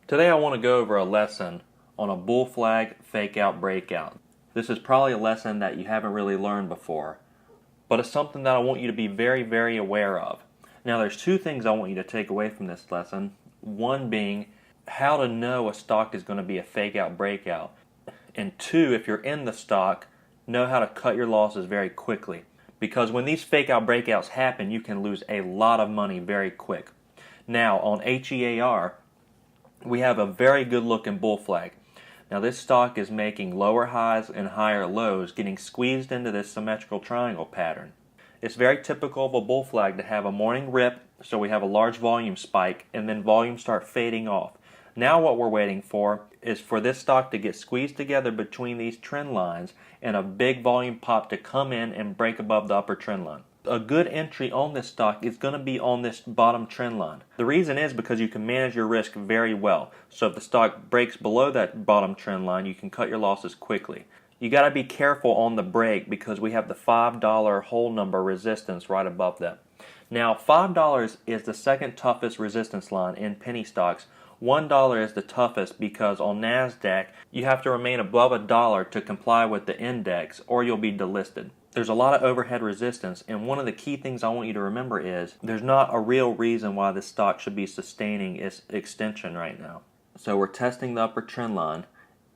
Today I want to go over a lesson on a bull flag fake out breakout. This is probably a lesson that you haven't really learned before, but it's something that I want you to be very aware of. Now there's two things I want you to take away from this lesson. One being how to know a stock is going to be a fake out breakout. And two, if you're in the stock, know how to cut your losses very quickly. Because when these fake out breakouts happen, you can lose a lot of money very quick. Now on HEAR, we have a very good looking bull flag. Now this stock is making lower highs and higher lows, getting squeezed into this symmetrical triangle pattern. It's very typical of a bull flag to have a morning rip, so we have a large volume spike, and then volume start fading off. Now what we're waiting for is for this stock to get squeezed together between these trend lines and a big volume pop to come in and break above the upper trend line. A good entry on this stock is going to be on this bottom trend line. The reason is because you can manage your risk very well. So if the stock breaks below that bottom trend line, you can cut your losses quickly. You got to be careful on the break because we have the $5 whole number resistance right above that. Now $5 is the second toughest resistance line in penny stocks. $1 is the toughest because on NASDAQ you have to remain above $1 to comply with the index or you'll be delisted. There's a lot of overhead resistance, and one of the key things I want you to remember is there's not a real reason why this stock should be sustaining its extension right now. So we're testing the upper trend line,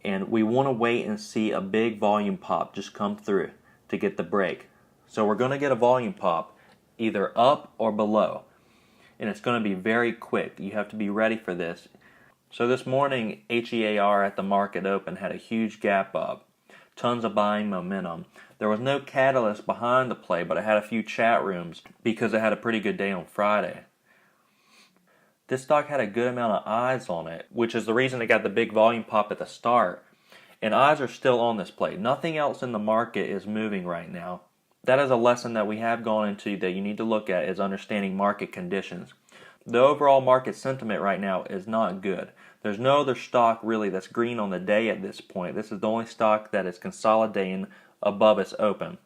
and we want to wait and see a big volume pop just come through to get the break. So we're going to get a volume pop either up or below, and it's going to be very quick. You have to be ready for this. So this morning, HEAR at the market open had a huge gap up. Tons of buying momentum. There was no catalyst behind the play, but it had a few chat rooms because it had a pretty good day on Friday. This stock had a good amount of eyes on it, which is the reason it got the big volume pop at the start. And eyes are still on this play. Nothing else in the market is moving right now. That is a lesson that we have gone into that you need to look at, is understanding market conditions. The overall market sentiment right now is not good. There's no other stock really that's green on the day at this point. This is the only stock that is consolidating above its open.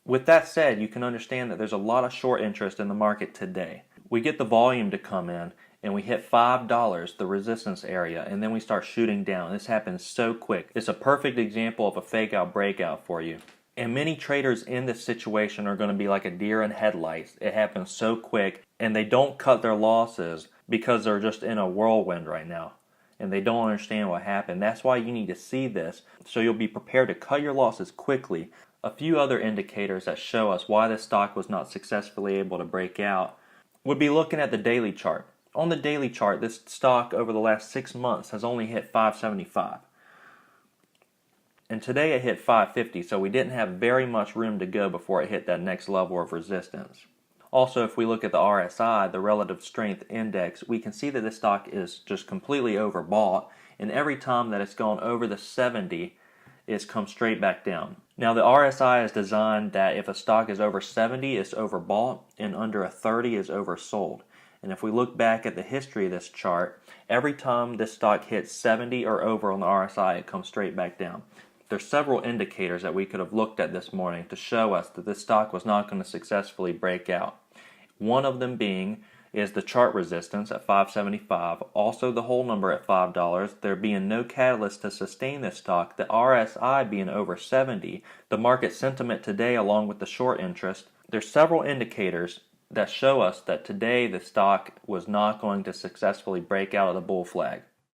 With that said, you can understand that there's a lot of short interest in the market today. We get the volume to come in and we hit $5, the resistance area, and then we start shooting down. This happens so quick. It's a perfect example of a fake out breakout for you. And many traders in this situation are going to be like a deer in headlights. It happens so quick, and they don't cut their losses because they're just in a whirlwind right now, and they don't understand what happened. That's why you need to see this, so you'll be prepared to cut your losses quickly. A few other indicators that show us why this stock was not successfully able to break out would be looking at the daily chart. On the daily chart, this stock over the last 6 months has only hit 575. And today it hit 550, so we didn't have very much room to go before it hit that next level of resistance. Also, if we look at the RSI, the Relative Strength Index, we can see that this stock is just completely overbought, and every time that it's gone over the 70, it's come straight back down. Now the RSI is designed that if a stock is over 70, it's overbought, and under a 30 is oversold. And if we look back at the history of this chart, every time this stock hits 70 or over on the RSI, it comes straight back down. There's several indicators that we could have looked at this morning to show us that this stock was not going to successfully break out. One of them being is the chart resistance at 575, also the whole number at $5, there being no catalyst to sustain this stock, the RSI being over 70, the market sentiment today along with the short interest. There's several indicators that show us that today the stock was not going to successfully break out of the bull flag.